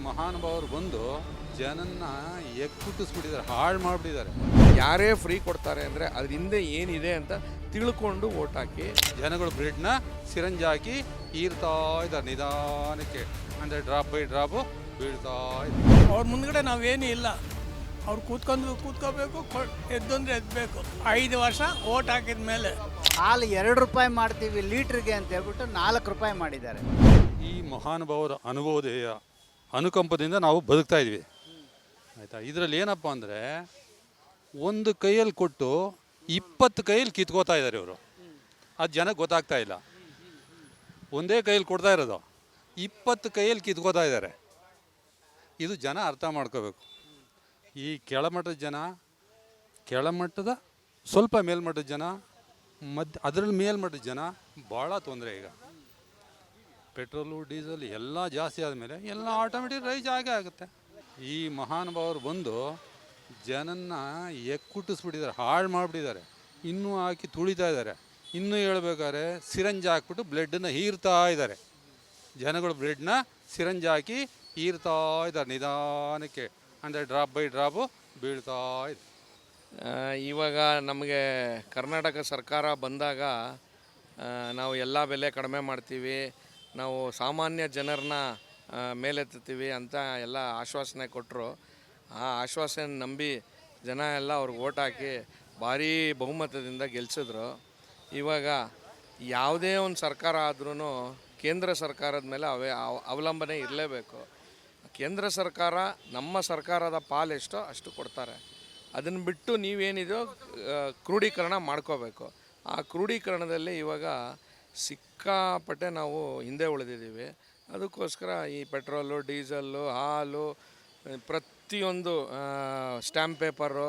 ಮಹಾನುಭಾವರು ಬಂದು ಜನನ್ನ ಎಕ್ಕುಟ್ಟಿಸ್ಬಿಟ್ಟಿದ್ದಾರೆ, ಹಾಳು ಮಾಡಿಬಿಟ್ಟಿದ್ದಾರೆ. ಯಾರೇ ಫ್ರೀ ಕೊಡ್ತಾರೆ ಅಂದರೆ ಅದ್ರ ಹಿಂದೆ ಏನಿದೆ ಅಂತ ತಿಳ್ಕೊಂಡು ಓಟ್ ಹಾಕಿ. ಜನಗಳು ಬ್ರೆಡ್ನ ಸಿರಂಜ್ ಹಾಕಿ ಈರ್ತಾ ಇದ್ದಾರೆ ನಿಧಾನಕ್ಕೆ, ಅಂದರೆ ಡ್ರಾಪ್ ಬೈ ಡ್ರಾಪು ಬೀಳ್ತಾ ಇದ್ದಾರೆ. ಅವ್ರ ಮುಂದ್ಗಡೆ ನಾವೇನೂ ಇಲ್ಲ, ಅವ್ರು ಕೂತ್ಕೋಬೇಕು, ಎದ್ದಂದ್ರೆ ಎದ್ದಬೇಕು. 5 ವರ್ಷ ಓಟ್ ಹಾಕಿದ ಮೇಲೆ ಹಾಲು 2 ರೂಪಾಯಿ ಮಾಡ್ತೀವಿ ಲೀಟ್ರಿಗೆ ಅಂತ ಹೇಳ್ಬಿಟ್ಟು 4 ರೂಪಾಯಿ ಮಾಡಿದ್ದಾರೆ. ಈ ಮಹಾನುಭಾವರ ಅನುಭವದ ಅನುಕಂಪದಿಂದ ನಾವು ಬದುಕ್ತಾ ಇದ್ವಿ, ಆಯಿತಾ. ಇದರಲ್ಲಿ ಏನಪ್ಪ ಅಂದರೆ, ಒಂದು ಕೈಯಲ್ಲಿ ಕೊಟ್ಟು 20 ಕೈಯಲ್ಲಿ ಕಿತ್ಕೋತಾ ಇದ್ದಾರೆ ಇವರು. ಅದು ಜನಕ್ಕೆ ಗೊತ್ತಾಗ್ತಾ ಇಲ್ಲ. ಒಂದೇ ಕೈಯಲ್ಲಿ ಕೊಡ್ತಾ ಇರೋದು, 20 ಕೈಯಲ್ಲಿ ಕಿತ್ಕೋತಾ ಇದ್ದಾರೆ. ಇದು ಜನ ಅರ್ಥ ಮಾಡ್ಕೋಬೇಕು. ಈ ಕೆಳಮಟ್ಟದ ಜನ, ಕೆಳಮಟ್ಟದ ಸ್ವಲ್ಪ ಮೇಲ್ಮಟ್ಟದ ಜನ, ಅದರಲ್ಲಿ ಮೇಲ್ಮಟ್ಟದ ಜನ ಭಾಳ ತೊಂದರೆ. ಈಗ ಪೆಟ್ರೋಲು ಡೀಸೆಲ್ ಎಲ್ಲ ಜಾಸ್ತಿ ಆದಮೇಲೆ ಎಲ್ಲ ಆಟೋಮೆಟಿಕ್ ರೈಸ್ ಆಗೇ ಆಗುತ್ತೆ. ಈ ಮಹಾನುಭಾವರು ಬಂದು ಜನನ್ನ ಎಕ್ಕುಟ್ಟಿಸ್ಬಿಟ್ಟಿದ್ದಾರೆ, ಹಾಳು ಮಾಡಿಬಿಟ್ಟಿದ್ದಾರೆ. ಇನ್ನೂ ಹಾಕಿ ತುಳಿತಾ ಇದ್ದಾರೆ. ಇನ್ನೂ ಹೇಳ್ಬೇಕಾದ್ರೆ ಸಿರಂಜ್ ಹಾಕ್ಬಿಟ್ಟು ಬ್ಲಡ್ಡನ್ನು ಹೀರ್ತಾ ಇದ್ದಾರೆ. ಜನಗಳು ಬ್ಲಡ್ನ ಸಿರಂಜ್ ಹಾಕಿ ಹೀರ್ತಾ ಇದ್ದಾರೆ ನಿಧಾನಕ್ಕೆ, ಅಂದರೆ ಡ್ರಾಪ್ ಬೈ ಡ್ರಾಪು ಬೀಳ್ತಾ ಇದೆ. ಇವಾಗ ನಮಗೆ ಕರ್ನಾಟಕ ಸರ್ಕಾರ ಬಂದಾಗ ನಾವು ಎಲ್ಲ ಬೆಲೆ ಕಡಿಮೆ ಮಾಡ್ತೀವಿ, ನಾವು ಸಾಮಾನ್ಯ ಜನರನ್ನ ಮೇಲೆತ್ತೀವಿ ಅಂತ ಎಲ್ಲ ಆಶ್ವಾಸನೆ ಕೊಟ್ಟರು. ಆ ಆಶ್ವಾಸನೆ ನಂಬಿ ಜನ ಎಲ್ಲ ಅವ್ರಿಗೆ ಓಟ್ ಹಾಕಿ ಭಾರೀ ಬಹುಮತದಿಂದ ಗೆಲ್ಲಿಸಿದ್ರು. ಇವಾಗ ಯಾವುದೇ ಒಂದು ಸರ್ಕಾರ ಆದ್ರೂ ಕೇಂದ್ರ ಸರ್ಕಾರದ ಮೇಲೆ ಅವಲಂಬನೆ ಇರಲೇಬೇಕು. ಕೇಂದ್ರ ಸರ್ಕಾರ ನಮ್ಮ ಸರ್ಕಾರದ ಪಾಲೆಷ್ಟೋ ಅಷ್ಟು ಕೊಡ್ತಾರೆ. ಅದನ್ನು ಬಿಟ್ಟು ನೀವೇನಿದೆಯೋ ಕ್ರೋಢೀಕರಣ ಮಾಡ್ಕೋಬೇಕು. ಆ ಕ್ರೋಢೀಕರಣದಲ್ಲಿ ಇವಾಗ ಸಿಕ್ಕಾಪಟ್ಟೆ ನಾವು ಹಿಂದೆ ಉಳಿದಿದ್ದೀವಿ. ಅದಕ್ಕೋಸ್ಕರ ಈ ಪೆಟ್ರೋಲು, ಡೀಸಲ್ಲು, ಹಾಲು, ಪ್ರತಿಯೊಂದು ಸ್ಟ್ಯಾಂಪ್ ಪೇಪರು,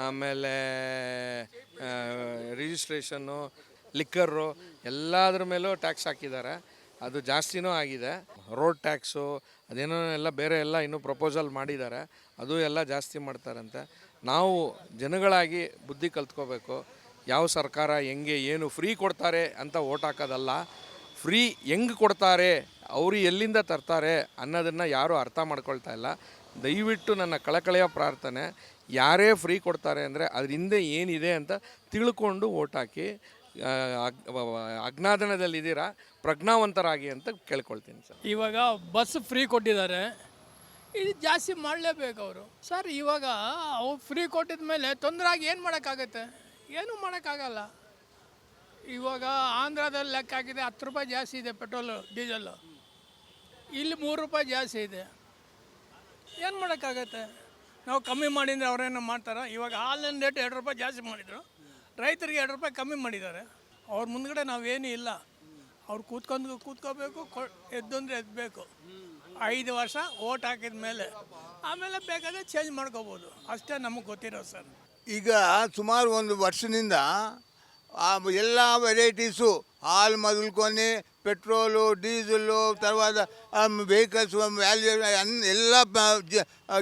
ಆಮೇಲೆ ರಿಜಿಸ್ಟ್ರೇಷನ್ನು, ಲಿಕ್ಕರು, ಎಲ್ಲದ್ರ ಮೇಲೂ ಟ್ಯಾಕ್ಸ್ ಹಾಕಿದ್ದಾರೆ. ಅದು ಜಾಸ್ತಿನೂ ಆಗಿದೆ. ರೋಡ್ ಟ್ಯಾಕ್ಸು ಅದೇನೋ ಎಲ್ಲ ಬೇರೆ ಎಲ್ಲ ಇನ್ನೂ ಪ್ರಪೋಸಲ್ ಮಾಡಿದ್ದಾರೆ, ಅದು ಎಲ್ಲ ಜಾಸ್ತಿ ಮಾಡ್ತಾರಂತೆ. ನಾವು ಜನಗಳಾಗಿ ಬುದ್ಧಿ ಕಲ್ತ್ಕೋಬೇಕು. ಯಾವ ಸರ್ಕಾರ ಹೆಂಗೆ ಏನು ಫ್ರೀ ಕೊಡ್ತಾರೆ ಅಂತ ಓಟ್ ಹಾಕೋದಲ್ಲ, ಫ್ರೀ ಹೆಂಗೆ ಕೊಡ್ತಾರೆ, ಅವರು ಎಲ್ಲಿಂದ ತರ್ತಾರೆ ಅನ್ನೋದನ್ನು ಯಾರೂ ಅರ್ಥ ಮಾಡ್ಕೊಳ್ತಾ ಇಲ್ಲ. ದಯವಿಟ್ಟು ನನ್ನ ಕಳಕಳೆಯ ಪ್ರಾರ್ಥನೆ, ಯಾರೇ ಫ್ರೀ ಕೊಡ್ತಾರೆ ಅಂದರೆ ಅದ್ರ ಹಿಂದೆ ಏನಿದೆ ಅಂತ ತಿಳ್ಕೊಂಡು ಓಟ್ ಹಾಕಿ. ಅಜ್ಞಾನದಲ್ಲಿದ್ದೀರಾ, ಪ್ರಜ್ಞಾವಂತರಾಗಿ ಅಂತ ಕೇಳ್ಕೊಳ್ತೀನಿ ಸರ್. ಇವಾಗ ಬಸ್ ಫ್ರೀ ಕೊಟ್ಟಿದ್ದಾರೆ, ಇದು ಜಾಸ್ತಿ ಮಾಡಲೇಬೇಕು ಅವರು. ಸರ್ ಇವಾಗ ಅವ್ರು ಫ್ರೀ ಕೊಟ್ಟಿದ ಮೇಲೆ ತೊಂದರೆ ಆಗಿ ಏನು ಮಾಡೋಕ್ಕಾಗತ್ತೆ? ಏನೂ ಮಾಡೋಕ್ಕಾಗಲ್ಲ. ಇವಾಗ ಆಂಧ್ರದಲ್ಲಿ ಲೆಕ್ಕ ಹಾಕಿದೆ 10 ರೂಪಾಯಿ ಜಾಸ್ತಿ ಇದೆ ಪೆಟ್ರೋಲು, ಡೀಸೆಲ್ಲು. ಇಲ್ಲಿ 3 ರೂಪಾಯಿ ಜಾಸ್ತಿ ಇದೆ. ಏನು ಮಾಡೋಕ್ಕಾಗತ್ತೆ? ನಾವು ಕಮ್ಮಿ ಮಾಡಿದರೆ ಅವರೇನು ಮಾಡ್ತಾರೆ? ಇವಾಗ ಹಾಲಿನ ರೇಟ್ 2 ರೂಪಾಯಿ ಜಾಸ್ತಿ ಮಾಡಿದರು, ರೈತರಿಗೆ 2 ರೂಪಾಯಿ ಕಮ್ಮಿ ಮಾಡಿದ್ದಾರೆ. ಅವ್ರ ಮುಂದ್ಗಡೆ ನಾವೇನೂ ಇಲ್ಲ, ಅವ್ರು ಕೂತ್ಕೋಬೇಕು, ಎದ್ದಂದ್ರೆ ಎದ್ದಬೇಕು. 5 ವರ್ಷ ಓಟ್ ಹಾಕಿದ ಮೇಲೆ ಆಮೇಲೆ ಬೇಕಾದರೆ ಚೇಂಜ್ ಮಾಡ್ಕೋಬೋದು, ಅಷ್ಟೇ ನಮಗೆ ಗೊತ್ತಿರೋ ಸರ್. ಈಗ ಸುಮಾರು 1 ವರ್ಷದಿಂದ ಎಲ್ಲ ವೆರೈಟೀಸು ಹಾಲು ಮೊದಲ್కొని ಪೆಟ್ರೋಲು, ಡೀಸೆಲ್ಲು, తర్వాత ವೆಹಿಕಲ್ಸ್ ವ್ಯಾಲ್ಯೂ ಎಲ್ಲ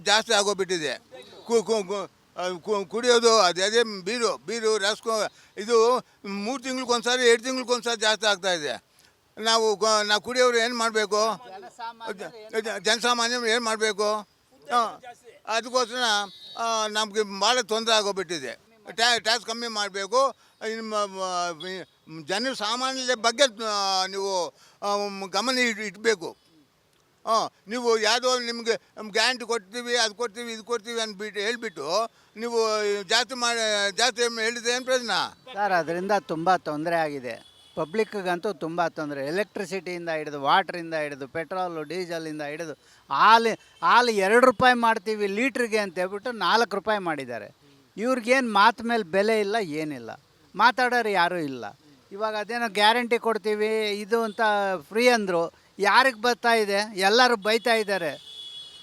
ಜಾಸ್ತಿ ಆಗೋಗ್ಬಿಟ್ಟಿದೆ. ಕುಡಿಯೋದು ಅದೇ ಬೀರು ರಸ್ಕೋ ಇದು 3 ತಿಂಗಳಿಗೊಂದ್ಸಾರಿ 2 ತಿಂಗಳಿಗೊಂದ್ಸಾರಿ ಜಾಸ್ತಿ ಆಗ್ತಾಯಿದೆ. ನಾವು ಕುಡಿಯೋರು ಏನು ಮಾಡಬೇಕು? ಜನಸಾಮಾನ್ಯರು ಏನು ಮಾಡಬೇಕು? ಅದಕ್ಕೋಸ್ಕರ ನಮಗೆ ಭಾಳ ತೊಂದರೆ ಆಗೋಗ್ಬಿಟ್ಟಿದೆ. ಟ್ಯಾಕ್ಸ್ ಕಮ್ಮಿ ಮಾಡಬೇಕು. ಜನಸಾಮಾನ್ಯರ ಬಗ್ಗೆ ನೀವು ಗಮನ ಇಡಬೇಕು. ನೀವು ಯಾವುದೋ ನಿಮಗೆ ಗ್ಯಾರಂಟಿ ಕೊಡ್ತೀವಿ, ಅದು ಕೊಡ್ತೀವಿ, ಇದು ಕೊಡ್ತೀವಿ ಅಂದ್ಬಿಟ್ಟು ಹೇಳಿಬಿಟ್ಟು ನೀವು ಜಾಸ್ತಿ ಹೇಳಿದ್ರೆ ಏನು ಪ್ರಯೋಜನ ಸರ್? ಅದರಿಂದ ತುಂಬ ತೊಂದರೆ ಆಗಿದೆ. ಪಬ್ಲಿಕ್ಗಂತೂ ತುಂಬ ತೊಂದರೆ. ಎಲೆಕ್ಟ್ರಿಸಿಟಿಯಿಂದ ಹಿಡಿದು, ವಾಟ್ರಿಂದ ಹಿಡಿದು, ಪೆಟ್ರೋಲು, ಡೀಸೆಲಿಂದ ಹಿಡಿದು, ಹಾಲು 2 ರೂಪಾಯಿ ಮಾಡ್ತೀವಿ ಲೀಟ್ರಿಗೆ ಅಂತ ಹೇಳ್ಬಿಟ್ಟು 4 ರೂಪಾಯಿ ಮಾಡಿದ್ದಾರೆ. ಇವ್ರಿಗೇನು ಮಾತು ಮೇಲೆ ಬೆಲೆ ಇಲ್ಲ, ಏನಿಲ್ಲ, ಮಾತಾಡೋರು ಯಾರೂ ಇಲ್ಲ. ಇವಾಗ ಅದೇನೋ ಗ್ಯಾರಂಟಿ ಕೊಡ್ತೀವಿ ಇದು ಅಂತ ಫ್ರೀ ಅಂದರು. ಯಾರಿಗೆ ಬರ್ತಾ ಇದೆ? ಎಲ್ಲರೂ ಬೈತಾ ಇದ್ದಾರೆ,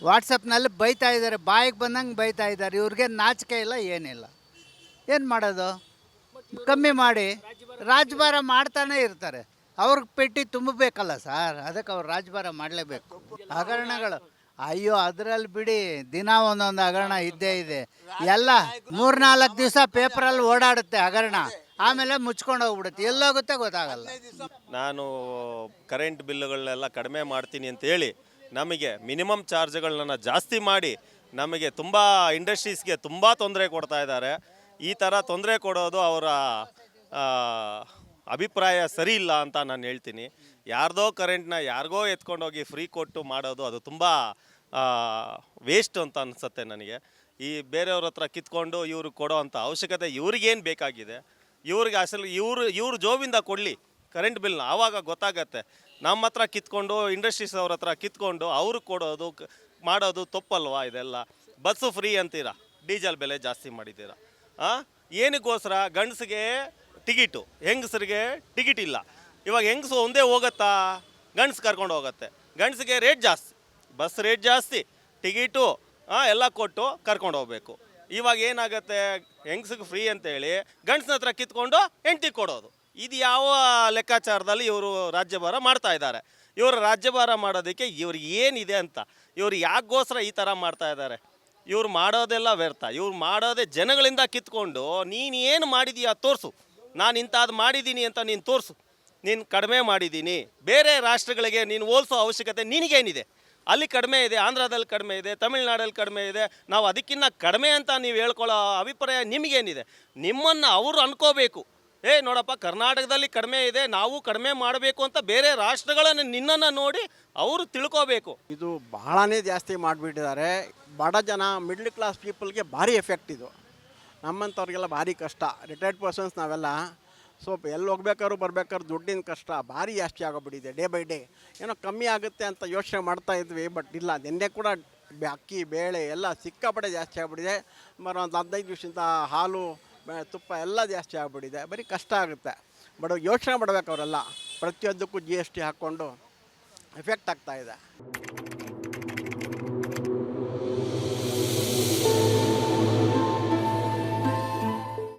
ವಾಟ್ಸಪ್ನಲ್ಲಿ ಬೈತಾ ಇದ್ದಾರೆ, ಬಾಯಿಗೆ ಬಂದಂಗೆ ಬೈತಾ ಇದ್ದಾರೆ. ಇವ್ರಿಗೆ ನಾಚಿಕೆ ಇಲ್ಲ, ಏನಿಲ್ಲ. ಏನು ಮಾಡೋದು? ಕಮ್ಮಿ ಮಾಡಿ. ರಾಜಭಾರ ಮಾಡ್ತಾನೆ ಇರ್ತಾರೆ. ಅವ್ರಿಗೆ ಪೆಟ್ಟಿ ತುಂಬಬೇಕಲ್ಲ ಸರ್, ಅದಕ್ಕೆ ಅವ್ರು ರಾಜಭಾರ ಮಾಡಲೇಬೇಕು. ಹಗರಣಗಳು ಅಯ್ಯೋ ಅದರಲ್ಲಿ ಬಿಡಿ, ದಿನ ಒಂದೊಂದು ಹಗರಣ ಇದ್ದೇ ಇದೆ. ಎಲ್ಲ 3-4 ದಿವಸ ಪೇಪರಲ್ಲಿ ಓಡಾಡುತ್ತೆ ಹಗರಣ, ಆಮೇಲೆ ಮುಚ್ಕೊಂಡು ಹೋಗ್ಬಿಡುತ್ತೆ, ಎಲ್ಲೋಗುತ್ತೆ ಗೊತ್ತಾಗಲ್ಲ. ನಾನು ಕರೆಂಟ್ ಬಿಲ್ಲುಗಳನ್ನೆಲ್ಲ ಕಡಿಮೆ ಮಾಡ್ತೀನಿ ಅಂತೇಳಿ ನಮಗೆ ಮಿನಿಮಮ್ ಚಾರ್ಜ್ಗಳನ್ನ ಜಾಸ್ತಿ ಮಾಡಿ ನಮಗೆ ತುಂಬ ಇಂಡಸ್ಟ್ರೀಸ್ಗೆ ತುಂಬ ತೊಂದರೆ ಕೊಡ್ತಾ ಇದ್ದಾರೆ. ಈ ಥರ ತೊಂದರೆ ಕೊಡೋದು ಅವರ ಅಭಿಪ್ರಾಯ ಸರಿ ಇಲ್ಲ ಅಂತ ನಾನು ಹೇಳ್ತೀನಿ. ಯಾರ್ದೋ ಕರೆಂಟ್ನ ಯಾರಿಗೋ ಎತ್ಕೊಂಡೋಗಿ ಫ್ರೀ ಕೊಟ್ಟು ಮಾಡೋದು ಅದು ತುಂಬ ವೇಸ್ಟ್ ಅಂತ ಅನಿಸುತ್ತೆ ನನಗೆ. ಈ ಬೇರೆಯವ್ರ ಹತ್ರ ಕಿತ್ಕೊಂಡು ಇವ್ರಿಗೆ ಕೊಡೋ ಅಂಥ ಅವಶ್ಯಕತೆ ಇವ್ರಿಗೇನು ಬೇಕಾಗಿದೆ? ಇವ್ರಿಗೆ ಅಸಲು ಇವ್ರ ಜೋಬಿಂದ ಕೊಡಲಿ ಕರೆಂಟ್ ಬಿಲ್ನ, ಆವಾಗ ಗೊತ್ತಾಗತ್ತೆ. ನಮ್ಮ ಹತ್ರ ಕಿತ್ಕೊಂಡು ಇಂಡಸ್ಟ್ರೀಸ್ ಅವ್ರ ಹತ್ರ ಕಿತ್ಕೊಂಡು ಅವ್ರಿಗೆ ಕೊಡೋದು ಮಾಡೋದು ತಪ್ಪಲ್ವಾ? ಇದೆಲ್ಲ ಬಸ್ಸು ಫ್ರೀ ಅಂತೀರಾ, ಡೀಸೆಲ್ ಬೆಲೆ ಜಾಸ್ತಿ ಮಾಡಿದ್ದೀರಾ. ಏನಕ್ಕೋಸ್ಕರ? ಗಂಡಸಿಗೆ ಟಿಕೆಟು, ಹೆಂಗಸರಿಗೆ ಟಿಕೆಟ್ ಇಲ್ಲ. ಇವಾಗ ಹೆಂಗಸು ಒಂದೇ ಹೋಗುತ್ತಾ? ಗಂಡಸು ಕರ್ಕೊಂಡು ಹೋಗುತ್ತೆ. ಗಂಡಸಿಗೆ ರೇಟ್ ಜಾಸ್ತಿ, ಬಸ್ ರೇಟ್ ಜಾಸ್ತಿ, ಟಿಕೆಟು ಎಲ್ಲ ಕೊಟ್ಟು ಕರ್ಕೊಂಡು ಹೋಗ್ಬೇಕು. ಇವಾಗ ಏನಾಗುತ್ತೆ? ಹೆಂಗಸಿಗೆ ಫ್ರೀ ಅಂತೇಳಿ ಗಂಡಸನ ಹತ್ರ ಕಿತ್ಕೊಂಡು ಹೆಂಡ್ತಿಗೆ ಕೊಡೋದು. ಇದು ಯಾವ ಲೆಕ್ಕಾಚಾರದಲ್ಲಿ ಇವರು ರಾಜ್ಯಭಾರ ಮಾಡ್ತಾ ಇದ್ದಾರೆ? ಇವರು ರಾಜ್ಯಭಾರ ಮಾಡೋದಕ್ಕೆ ಇವ್ರಿಗೆ ಏನಿದೆ ಅಂತ, ಇವ್ರು ಯಾಕೋಸ್ಕರ ಈ ಥರ ಮಾಡ್ತಾ ಇದ್ದಾರೆ? ಇವ್ರು ಮಾಡೋದೆಲ್ಲ ವ್ಯರ್ಥ. ಇವ್ರು ಮಾಡೋದೇ ಜನಗಳಿಂದ ಕಿತ್ಕೊಂಡು, ನೀನು ಏನು ಮಾಡಿದೀಯಾ ತೋರಿಸು, ನಾನು ಇಂಥದ್ದು ಮಾಡಿದ್ದೀನಿ ಅಂತ ನೀನು ತೋರಿಸು. ನೀನು ಕಡಿಮೆ ಮಾಡಿದ್ದೀನಿ, ಬೇರೆ ರಾಷ್ಟ್ರಗಳಿಗೆ ನೀನು ಹೋಲಿಸೋ ಅವಶ್ಯಕತೆ ನಿನಗೇನಿದೆ? ಅಲ್ಲಿ ಕಡಿಮೆ ಇದೆ, ಆಂಧ್ರದಲ್ಲಿ ಕಡಿಮೆ ಇದೆ, ತಮಿಳ್ನಾಡಲ್ಲಿ ಕಡಿಮೆ ಇದೆ, ನಾವು ಅದಕ್ಕಿಂತ ಕಡಿಮೆ ಅಂತ ನೀವು ಹೇಳ್ಕೊಳ್ಳೋ ಅಭಿಪ್ರಾಯ ನಿಮಗೇನಿದೆ? ನಿಮ್ಮನ್ನು ಅವರು ಅನ್ಕೋಬೇಕು, ನೋಡಪ್ಪ ಕರ್ನಾಟಕದಲ್ಲಿ ಕಡಿಮೆ ಇದೆ, ನಾವು ಕಡಿಮೆ ಮಾಡಬೇಕು ಅಂತ ಬೇರೆ ರಾಷ್ಟ್ರಗಳನ್ನು ನಿನ್ನನ್ನು ನೋಡಿ ಅವರು ತಿಳ್ಕೋಬೇಕು. ಇದು ಬಹಳನೇ ಜಾಸ್ತಿ ಮಾಡಿಬಿಟ್ಟಿದ್ದಾರೆ. ಬಡ ಜನ, ಮಿಡ್ಲ್ ಕ್ಲಾಸ್ ಪೀಪಲ್ಗೆ ಭಾರಿ ಎಫೆಕ್ಟ್ ಇದು. ನಮ್ಮಂಥವ್ರಿಗೆಲ್ಲ ಭಾರಿ ಕಷ್ಟ. ರಿಟೈರ್ಡ್ ಪರ್ಸನ್ಸ್ ನಾವೆಲ್ಲ ಸ್ವಲ್ಪ ಎಲ್ಲಿ ಹೋಗ್ಬೇಕಾದ್ರು ಬರ್ಬೇಕಾದ್ರು ದುಡ್ಡಿನ ಕಷ್ಟ ಭಾರಿ ಜಾಸ್ತಿ ಆಗೋಗ್ಬಿಟ್ಟಿದೆ. ಡೇ ಬೈ ಡೇ ಏನೋ ಕಮ್ಮಿ ಆಗುತ್ತೆ ಅಂತ ಯೋಚನೆ ಮಾಡ್ತಾ ಇದ್ವಿ, ಬಟ್ ಇಲ್ಲ. ನಿನ್ನೆ ಕೂಡ ಅಕ್ಕಿ ಬೇಳೆ ಎಲ್ಲ ಸಿಕ್ಕಾಪಟ್ಟೆ ಜಾಸ್ತಿ ಆಗಿಬಿಟ್ಟಿದೆ. ಒಂದು 15 ದಿವಸದಿಂದ ಹಾಲು ತುಪ್ಪ ಎಲ್ಲ ಜಾಸ್ತಿ ಆಗಿಬಿಟ್ಟಿದೆ. ಬರೀ ಕಷ್ಟ ಆಗುತ್ತೆ. ಬಟ್ ಯೋಚನೆ ಮಾಡ್ಬೇಕು ಅವರೆಲ್ಲ. ಪ್ರತಿಯೊಂದಕ್ಕೂ GST ಹಾಕ್ಕೊಂಡು ಎಫೆಕ್ಟ್ ಆಗ್ತಾಯಿದೆ.